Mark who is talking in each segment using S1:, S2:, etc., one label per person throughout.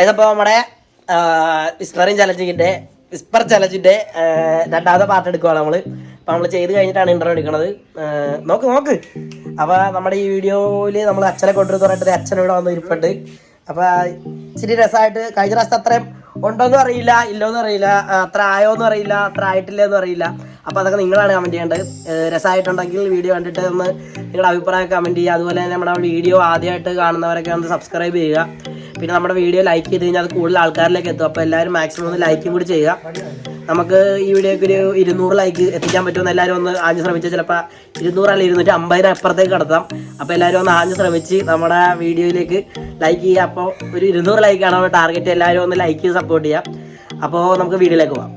S1: അതിപ്പോൾ നമ്മുടെ വിസ്പർ ചലഞ്ചിൻ്റെ രണ്ടാമത്തെ പാർട്ട് എടുക്കുകയാണ് നമ്മൾ. അപ്പോൾ നമ്മൾ ചെയ്ത് കഴിഞ്ഞിട്ടാണ് ഇൻ്റർവ്യൂ എടുക്കുന്നത്. നോക്ക്. അപ്പോൾ നമ്മുടെ ഈ വീഡിയോയിൽ നമ്മൾ അച്ഛനെ കൊണ്ടുവരുന്ന പറഞ്ഞിട്ട് അച്ഛൻ ഇവിടെ വന്ന് ഇരിപ്പുണ്ട്. അപ്പോൾ ഇച്ചിരി രസമായിട്ട് കഴിഞ്ഞ പ്രാവശ്യത്തെ അത്രയും ഉണ്ടോയെന്നും അറിയില്ല, ഇല്ലോന്നും അറിയില്ല, അത്ര ആയോന്നും അറിയില്ല, അത്ര ആയിട്ടില്ലെന്നും അറിയില്ല. അപ്പോൾ അതൊക്കെ നിങ്ങളാണ് കമൻറ്റ് ചെയ്യേണ്ടത്. രസമായിട്ടുണ്ടെങ്കിൽ വീഡിയോ കണ്ടിട്ട് ഒന്ന് നിങ്ങളുടെ അഭിപ്രായം കമൻറ്റ് ചെയ്യുക. അതുപോലെ തന്നെ നമ്മുടെ വീഡിയോ ആദ്യമായിട്ട് കാണുന്നവരൊക്കെ ഒന്ന് സബ്സ്ക്രൈബ് ചെയ്യുക. പിന്നെ നമ്മുടെ വീഡിയോ ലൈക്ക് ചെയ്ത് കഴിഞ്ഞാൽ അത് കൂടുതൽ ആൾക്കാരിലേക്ക് എത്തും. അപ്പോൾ എല്ലാവരും മാക്സിമം ഒന്ന് ലൈക്കും കൂടി ചെയ്യുക. നമുക്ക് ഈ വീഡിയോയ്ക്ക് ഒരു 200 ലൈക്ക് എത്തിക്കാൻ പറ്റുമെന്ന് എല്ലാവരും ഒന്ന് ആഞ്ഞ് ശ്രമിച്ചാൽ ചിലപ്പോൾ 200 അല്ല 250 അപ്പുറത്തേക്ക് കടത്താം. അപ്പോൾ എല്ലാവരും ഒന്ന് ആഞ്ഞ് ശ്രമിച്ച് നമ്മുടെ വീഡിയോയിലേക്ക് ലൈക്ക് ചെയ്യുക. അപ്പോൾ ഒരു 200 ലൈക്കാണ് നമ്മുടെ ടാർഗറ്റ്. എല്ലാവരും ഒന്ന് ലൈക്ക് ചെയ്ത് സപ്പോർട്ട് ചെയ്യാം. അപ്പോൾ നമുക്ക് വീഡിയോയിലേക്ക് പോകാം.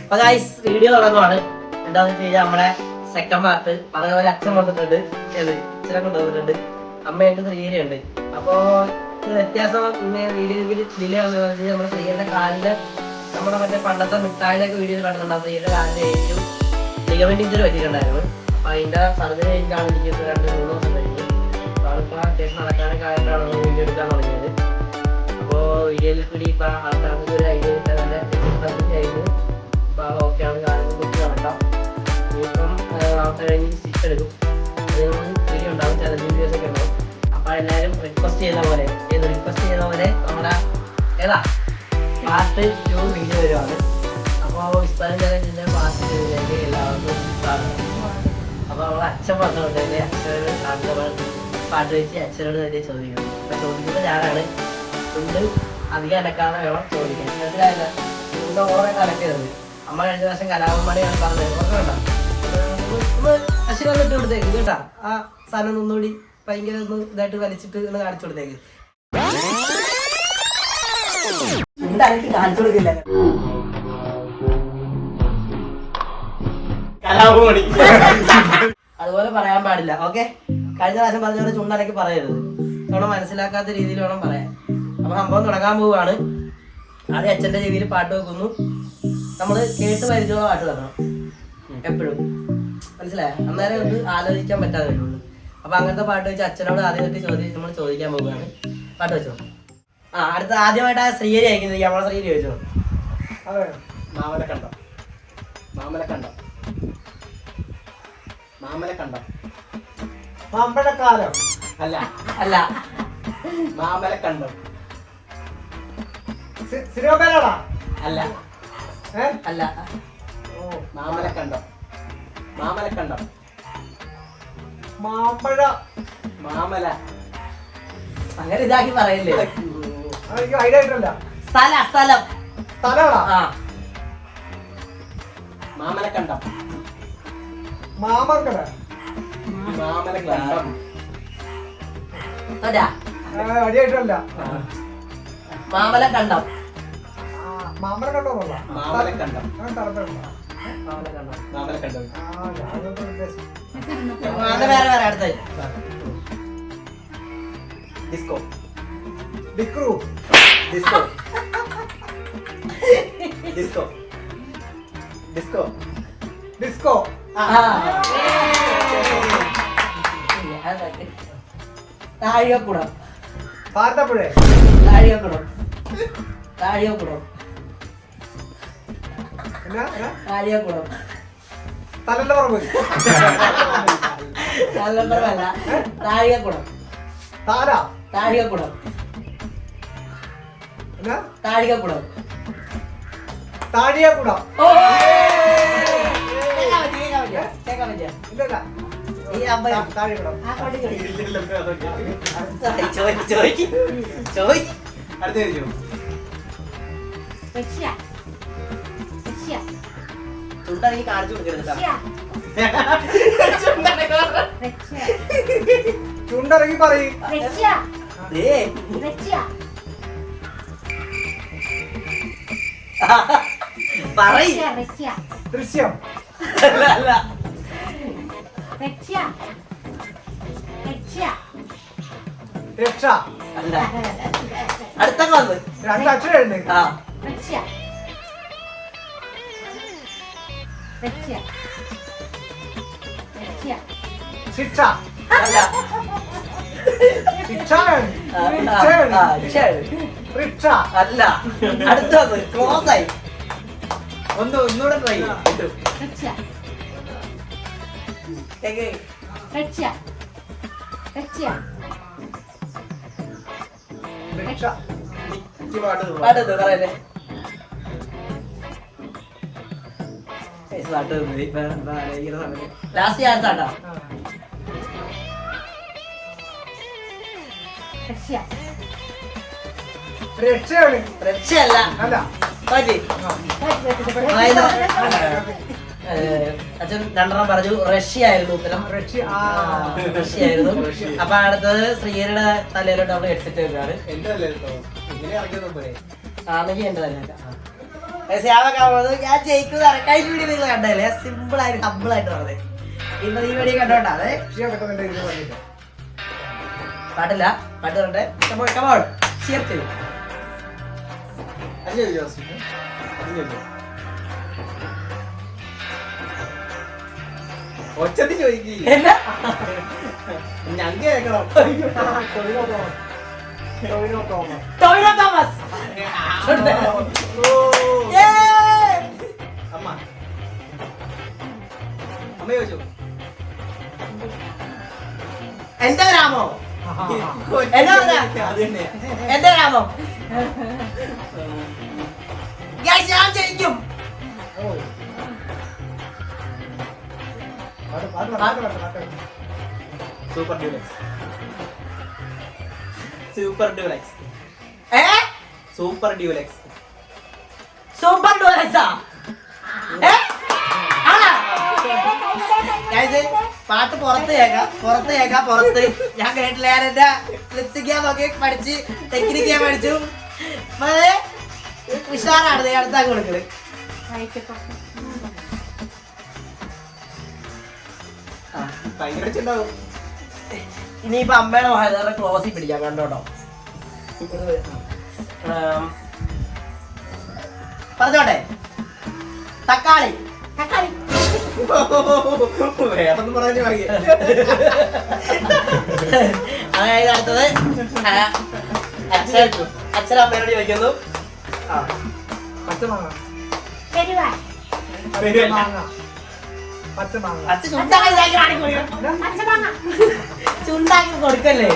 S1: അപ്പോൾ ഗൈസ് വീഡിയോ തുടങ്ങുവാണ്. എന്താണെന്ന് വെച്ച് കഴിഞ്ഞാൽ നമ്മുടെ സെക്കൻഡ് പാർട്ട് അതേപോലെ അച്ഛൻ വന്നിട്ടുണ്ട്, അച്ഛനെ കൊണ്ടുവന്നിട്ടുണ്ട്, അമ്മയുണ്ട്, ശ്രീഹരിയുണ്ട്. അപ്പോൾ വ്യത്യാസം വീഡിയോ ഡിലേ ആണെന്ന് പറഞ്ഞാൽ നമ്മുടെ ശ്രീഹരിയുടെ കാലില് നമ്മുടെ മറ്റേ പണ്ടത്തെ മിഠായിലൊക്കെ വീഡിയോ കണ്ടിട്ടുണ്ടാകും. ശ്രീഹരിയുടെ കാലിൻ്റെ ഏറ്റവും ലിഗമെന്റ് ഇഞ്ചുറി പറ്റിയിട്ടുണ്ടായിരുന്നു. അപ്പോൾ അതിൻ്റെ സർജറി കഴിഞ്ഞാണ് എനിക്ക് 2-3 ദിവസം കഴിഞ്ഞു. അപ്പോൾ ആളിപ്പോൾ അത്യാവശ്യം നടക്കാനൊക്കെ ആയിട്ടാണ് വീഡിയോ എടുക്കാൻ തുടങ്ങിയത്. അപ്പോൾ വീഡിയോയിൽ കൂടി ഇപ്പോൾ ആൾക്കാർക്ക് ഒരു ഐഡിയ കിട്ടാൻ നല്ല ആയിരുന്നു. അപ്പോൾ ഓക്കെയാണ്, കാലം കുറിച്ച് നടക്കാം. ഇനിയിപ്പം നാളത്തെ കഴിഞ്ഞ് സ്റ്റിച്ച് എടുക്കും. അതിന് വീഡിയോ ഉണ്ടാകും, ചലഞ്ച് വീഡിയോസൊക്കെ ഉണ്ടാവും. അപ്പോൾ എല്ലാവരും റിക്വസ്റ്റ് ചെയ്ത പോലെ നമ്മുടെ പാർട്ട് 2 വീഡിയോ വരുവാണ്. അപ്പോൾ വിസ്താരം ചലഞ്ചിൻ്റെ പാർട്ട് 2ലേക്ക് എല്ലാവർക്കും സ്വാഗതം. അപ്പോൾ നമ്മൾ അച്ഛൻ പറഞ്ഞുകൊണ്ട് തന്നെ അച്ഛനോട് പാട്ട് വെച്ച് അച്ഛനോട് തന്നെ ചോദിക്കണം. അപ്പോൾ ചോദിക്കുമ്പോൾ ഞാനാണ് കൊണ്ട് അധികം അലക്കാതെ വേണം ചോദിക്കാൻ. മനസ്സിലായില്ല, കൊണ്ട് ഓരോ അലക്കരുത്. അമ്മ കഴിഞ്ഞ പ്രാവശ്യം കലാപന്മാരെയാണ് പറഞ്ഞത്, ഓർമ്മ അശ്വരം ഇട്ട് കൊടുത്തേക്ക് കേട്ടാ. ആ സാധനം ഒന്നുകൂടി ഭയങ്കര ഒന്ന് ഇതായിട്ട് വലിച്ചിട്ട് ഒന്ന് കാണിച്ചു കൊടുത്തേക്ക്. എന്തായാലും കാണിച്ചു കൊടുക്കില്ല. അതുപോലെ പറയാൻ പാടില്ല. ഓക്കെ, കഴിഞ്ഞ പ്രാവശ്യം പറഞ്ഞ പോലെ ചുണ്ടലക്കി പറയരുത്. നമ്മൾ മനസ്സിലാക്കാത്ത രീതിയിൽ വേണം പറയാൻ. അപ്പൊ സംഭവം തുടങ്ങാൻ പോവുകയാണ്. ആദ്യം അച്ഛൻ്റെ ചെവിയിൽ പാട്ട് വെക്കുന്നു. നമ്മൾ കേട്ട് പരിചയമുള്ള പാട്ട് തരണം എപ്പോഴും, മനസ്സിലായോ? അന്നേരം ഒന്ന് ആലോചിക്കാൻ പറ്റാതെ വരുള്ളൂ. അപ്പൊ അങ്ങനത്തെ പാട്ട് വെച്ച് അച്ഛനോട് ആദ്യമായിട്ട് നമ്മൾ ചോദിക്കാൻ പോവുകയാണ്. പാട്ട് വെച്ചോ. അടുത്ത ആദ്യമായിട്ട് ആ ശ്രീഹരി അയക്കുന്നത് നമ്മളെ ശ്രീഹരി ചോദിച്ചോ. മാമലക്കണ്ടം മാമ്പഴക്കാലം അല്ല മാമലക്കണ്ടം സിനിമ അല്ല മാമലക്കണ്ടം മാമല അങ്ങനെ ഇതാക്കി പറയില്ലേ. സ്ഥലം മാമലക്കണ്ടം മാമലക്കണ്ടം വേറെ അടുത്ത ഡിസ്കോ താഴികക്കുടം ചുണ്ടനക്ക് കാണിച്ചു കൊടുക്കരുത്. ചുണ്ടനക്ക് പറയും ദൃശ്യം രക്ഷ അടുത്തൊക്കെ വന്ന് 2 അക്ഷരം ശിക്ഷ അല്ല, അടുത്തത് ക്ലോസ് ആയി. ഒന്നുകൂടെ ട്രൈ പറയല്ലേ. ലാസ്റ്റ് ചാൻസ് ആട്ടാ. രക്ഷയല്ല അച്ഛൻ രണ്ടെണ്ണം പറഞ്ഞു. റഷ്യ ആയിരുന്നു ഉത്തരം. റഷ്യ ആയിരുന്നു. അപ്പൊ അടുത്തത് ശ്രീയരുടെ തലയിലോട്ട് നമ്മള് ഹെഡ്സെറ്റ് വെക്കാറ്. ഞാൻ ജയിക്കുന്നത് കഴിഞ്ഞ വീഡിയോ നിങ്ങൾ കണ്ടല്ലേ, സിമ്പിൾ ആയിട്ട് ഹമ്പിൾ ആയിട്ട് പറഞ്ഞത്. ഇന്ന് ഈ വീഡിയോ കണ്ടോണ്ടാ. പാട്ടില്ല, പാട്ട് കണ്ടേ. കമോൺ ഷിയർ ചെയ്യും.
S2: ഒച്ചത്തിൽ ചോദിക്കില്ല, ഞങ്ങ കേൾക്കണം.
S1: ടൊവിനോ തോമസ്.
S2: അമ്മ അമ്മ ചോദിച്ചു
S1: എന്റെ രാമോ, എന്റെ രാമോ. ഞാൻ ജയിക്കും.
S2: Super Deluxe. Super Deluxe. Super Deluxe.
S1: Super ഡ്യൂലക്സാ? പാട്ട് പുറത്ത് കേൾക്കാം. പുറത്ത് ഞാൻ കേട്ടില്ല. ഞാൻ എന്റെ ലിപ്സിക്കാൻ നോക്കി പഠിച്ച് ടെക്നിക്കാൻ പഠിച്ചു. ഉഷാറാണ്. അടുത്താ കൊടുക്കല്. ഇനിയിപ്പൊ അമ്മയുടെ വായന ക്ലോസിൽ പിടിക്കാം. കണ്ടോട്ടോ. പറഞ്ഞോട്ടെ. തക്കാളി.
S2: വേറൊന്നും പറഞ്ഞു.
S1: അതായത് അടുത്തത് അച്ഛൻ അമ്മയോട് ചോദിക്കുന്നു. ചുണ്ടാക്കി കൊടുക്കല്ലേ.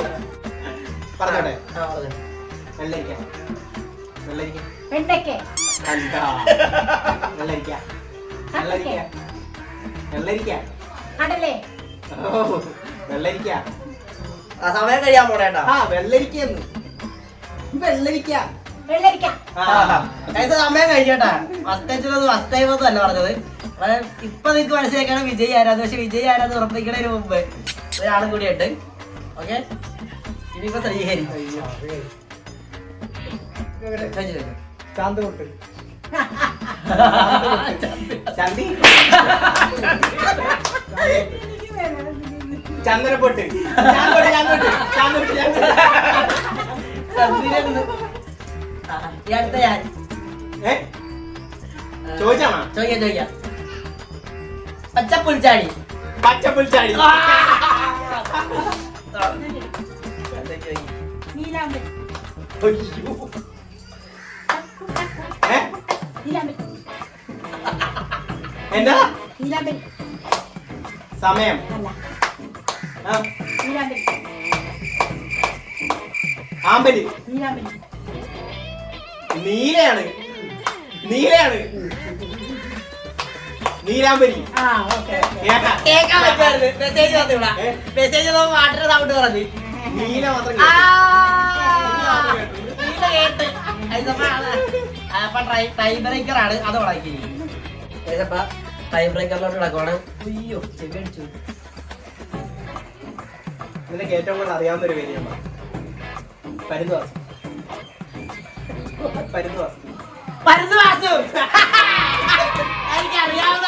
S2: പറഞ്ഞോട്ടെ.
S1: സമയം കഴിയാൻ പോണേട്ടാ. സമയം കഴിക്കട്ടാ. വസ്തൈവൊന്നും അല്ല പറഞ്ഞത്. ഇപ്പൊ നിങ്ങക്ക് മനസ്സിലാക്കണം വിജയ് ആരാന്ന്. പക്ഷെ വിജയ് ആരാന്ന് ഉറപ്പിക്കണതിന് മുമ്പ് ഒരാളും കൂടിയുണ്ട്. ഓക്കെ, ഇനിയിപ്പോ ശ്രീഹരി.
S2: ചാന്തുകൊട്ട്. ചന്ദനപ്പൊട്ട്.
S1: ഈ അടുത്ത ഞാൻ ചോദിക്കാം. പച്ചപ്പുൽച്ചാടി.
S2: എന്താ സമയം? ആമ്പലി. നീലയാണ്. നീലാമ്പലി.
S1: കേൾക്കാൻ പറ്റുമായിരുന്നു. മെസ്സേജ് വന്നിവിടെ. മെസ്സേജ് വാട്ടർ സൗണ്ട് പറഞ്ഞു.
S2: നീല മാത്രം
S1: കേട്ട്. ടൈ ബ്രേക്കറാണ്. അത് ഉണക്കി. ടൈ ബ്രേക്കറിലോട്ട് കിടക്കുവാണ്. അയ്യോ, ചെവി അടിച്ചു.
S2: നിനക്ക് ഏറ്റവും കൂടുതൽ അറിയാവുന്ന ഒരു പേര് പരുന്തുവാസം.
S1: എനിക്ക് അറിയാവുന്ന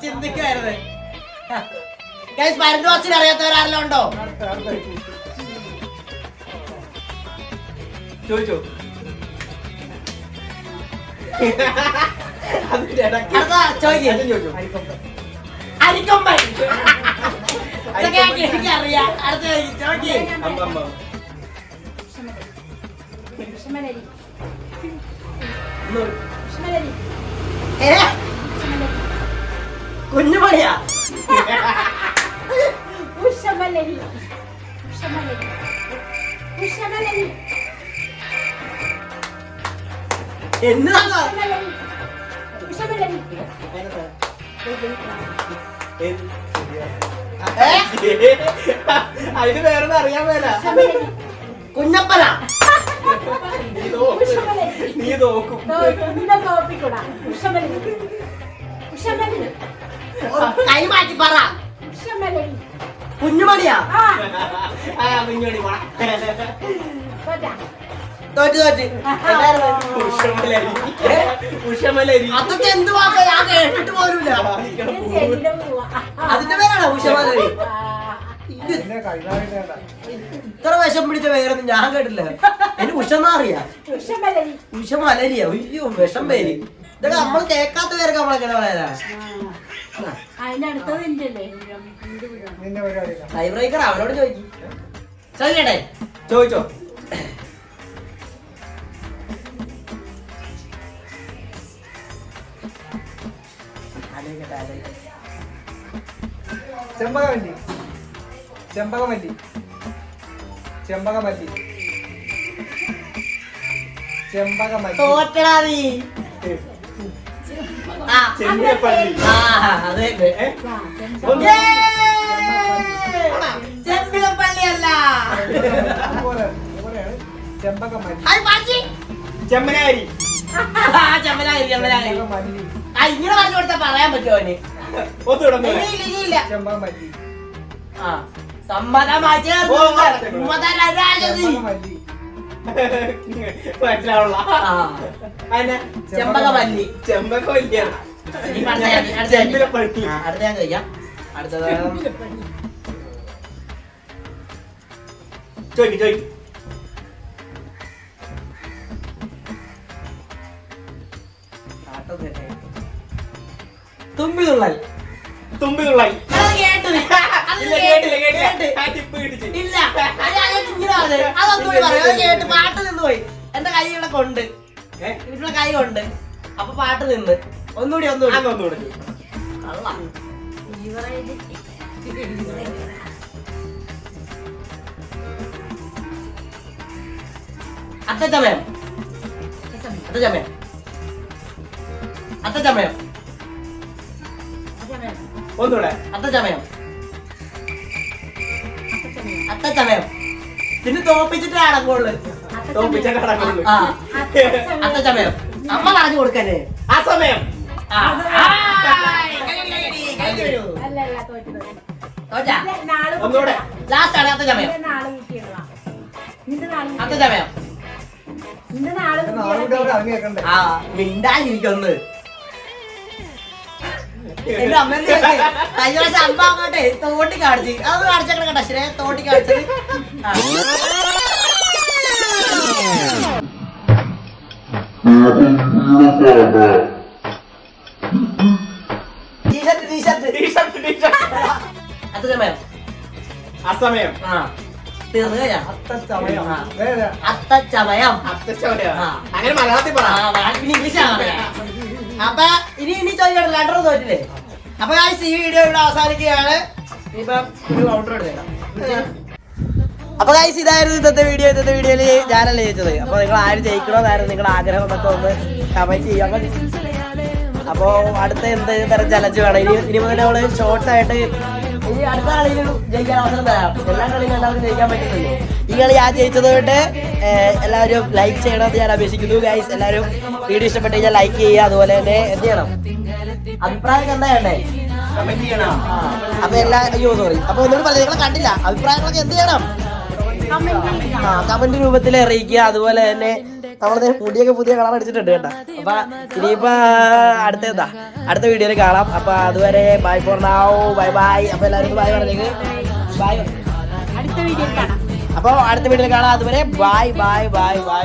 S1: ചിന്തിക്കുമായിരുന്നു. പരുന്തുവാസിന് അറിയാത്തവരാരെല്ലാം ഉണ്ടോ?
S2: ചോദിച്ചോ.
S1: അരിക്കൊമ്പൻ. എനിക്കറിയാം. അടുത്ത ചോദിക്ക്.
S2: അമ്മ
S1: ഏ? കുഞ്ഞുമണിയാ? എന്നതാ?
S2: അതിന് വേറൊന്നും അറിയാൻ മേല.
S1: കുഞ്ഞപ്പന?
S2: നീ നോക്കും.
S1: കൈ മാറ്റി പറ. കുഞ്ഞുമണിയാ?
S2: കുഞ്ഞോടി പോടാ.
S1: തോറ്റ് തോറ്റ്.
S2: ഉഷമലരി. ഉഷമലരി.
S1: അതൊക്കെ എന്ത് വാക്കാ? ഞാൻ കേട്ടിട്ട് പോലുമില്ല. അതിന്റെ പേരാണോ ഉഷമലരി? ഇത്ര വിഷം പിടിച്ച പേരൊന്നും ഞാൻ കേട്ടില്ല. എനിക്ക് ഉഷമാറിയാ? ഉഷമലരിയാ? അയ്യോ വിഷം പേര്. ഇതൊക്കെ നമ്മൾ കേൾക്കാത്ത പേരൊക്കെ നമ്മളെങ്ങനെ പറയാ? ടൈ ബ്രേക്കർ അവനോട് ചോദിക്കും. ചോദിക്കട്ടെ?
S2: ചോദിച്ചോ. ചെമ്പകമല്ലി. ചെമ്പകമല്ലി. ചെമ്പകമല്ലി. ചെമ്പകമല്ലി.
S1: തോറ്റടാ നീ.
S2: ചെമ്പകപ്പള്ളി.
S1: അതെ ചെമ്പിളപ്പള്ളിയല്ല.
S2: ചെമ്പകമല്ലി. ചെമ്മനാരി.
S1: ചെമ്മനായി ചെമ്മനായി. ഇങ്ങനെ പറഞ്ഞു കൊടുത്താ പറയാൻ പറ്റുമോ അവന്?
S2: ഒത്തുവിടുന്നു. ചെമ്പകമല്ലി.
S1: ആ സമ്മതമാക്കി
S2: മനസ്സിലാവുള്ള.
S1: ചെമ്പകമല്ലി.
S2: ചെമ്പകമല്ലിയാണ്.
S1: അടുത്ത ഞാൻ കഴിക്കാം. അടുത്തത്
S2: ചോദിക്കും ചോദിക്കും.
S1: തുമ്പിതുള്ളൽ.
S2: തുമ്പിതുള്ളൽ.
S1: കേട്ടില്ല. ഇല്ല അതൊന്നും പറയാം. കേട്ട് പാട്ട് നിന്ന് പോയി. എന്റെ കൈ ഇവിടെ കൊണ്ട് ഇവിടെ കൈ കൊണ്ട് അപ്പൊ പാട്ട് നിന്ന് ഒന്നുകൂടി
S2: ഒന്നുകൂടി.
S1: കള്ള അത്തച്ചമയം. അത്തച്ചമയം. അത്തച്ചമയം.
S2: ഒന്നുകൂടെ.
S1: അത്തച്ചമയം. അത്തച്ചമയം. പിന്നെ തോപ്പിച്ചിട്ട് അടങ്ങുള്ളു.
S2: തോപ്പിച്ചിട്ട് അടങ്ങുള്ളൂ.
S1: അത്തച്ചമയം. അമ്മ പറഞ്ഞു കൊടുക്കല്ലേ
S2: ആ സമയം. ഒന്നുകൂടെ.
S1: ലാസ്റ്റ് ആണ് അത്തച്ചമയം. അത്തച്ചമയം. മിണ്ടായിരിക്കൊന്ന്. എന്റെ അമ്മ കഴിഞ്ഞ പ്രാവശ്യം അമ്മ അങ്ങോട്ടെ തോട്ടി കാണിച്ച് അതൊന്ന് കാണിച്ചേക്കണ കേട്ടോ. ശരി തോട്ടി കാണിച്ചത്. അത്തച്ചമയം.
S2: അസമയം.
S1: തീർന്നു കഴിഞ്ഞാ
S2: അത്തച്ചമയം.
S1: അത്തച്ചമയം.
S2: അത്തച്ചമയം. അങ്ങനെ മലയാളത്തിൽ പറ.
S1: പിന്നെ ഇംഗ്ലീഷാണ്. അപ്പൊ ഇനി ചോദിക്കട്ടെ. ലെറ്റർ തോറ്റില്ലേ? അപ്പൊ ഈ വീഡിയോ ഇവിടെ അവസാനിക്കുകയാണ്. ഇനിയിപ്പം ഒരു ഔട്ടർ എടുത്തേക്കാം. അപ്പൊ ഗൈസ് ഇതായിരുന്നു ഇന്നത്തെ വീഡിയോ. ഇന്നത്തെ വീഡിയോയില് ഞാനല്ലേ ജയിച്ചത്. അപ്പൊ നിങ്ങൾ ആര് ജയിക്കണമെന്നായിരുന്നു നിങ്ങളുടെ ആഗ്രഹം എന്നൊക്കെ ഒന്ന് കമന്റ് ചെയ്യാം. അപ്പോ അടുത്ത എന്ത് തരം ചലഞ്ച് വേണം? ഇനി മുതൽ നമ്മള് ഷോർട്സ് ആയിട്ട് ഇനി അടുത്ത കളിയിലും ജയിക്കാൻ അവസരം തരാം. എല്ലാ കളിയിലും എല്ലാവരും ജയിക്കാൻ പറ്റുന്നില്ലേ? ഈ കളി ഞാൻ ജയിച്ചത് കൊണ്ട് എല്ലാവരും ലൈക്ക് ചെയ്യണമെന്ന് ഞാൻ അപേക്ഷിക്കുന്നു. ഗൈസ് എല്ലാവരും വീഡിയോ ഇഷ്ടപ്പെട്ട് കഴിഞ്ഞാൽ ലൈക്ക് ചെയ്യുക. അതുപോലെ തന്നെ എന്ത് ചെയ്യണം? അഭിപ്രായം എന്താ വേണ്ടേ?
S2: കമന്റ് ചെയ്യണം.
S1: അപ്പൊ സോറി. അപ്പൊ ഒന്നും പറഞ്ഞു നിങ്ങൾ കണ്ടില്ല. അഭിപ്രായങ്ങളൊക്കെ എന്ത് ചെയ്യണം? കമന്റ് രൂപത്തിൽ അറിയിക്കുക. അതുപോലെ തന്നെ നമ്മളത് പുതിയ കളർ അടിച്ചിട്ടുണ്ട് കേട്ടോ. അപ്പൊ ഇനിയിപ്പോ അടുത്ത വീഡിയോയിൽ കാണാം. അപ്പൊ അതുവരെ bye for now. Bye bye. അപ്പൊ എല്ലാവരും ബൈ പറഞ്ഞേക്ക്. ബൈ. അപ്പൊ അടുത്ത വീഡിയോയിൽ കാണാം. അതുവരെ ബൈ ബൈ ബൈ ബൈ.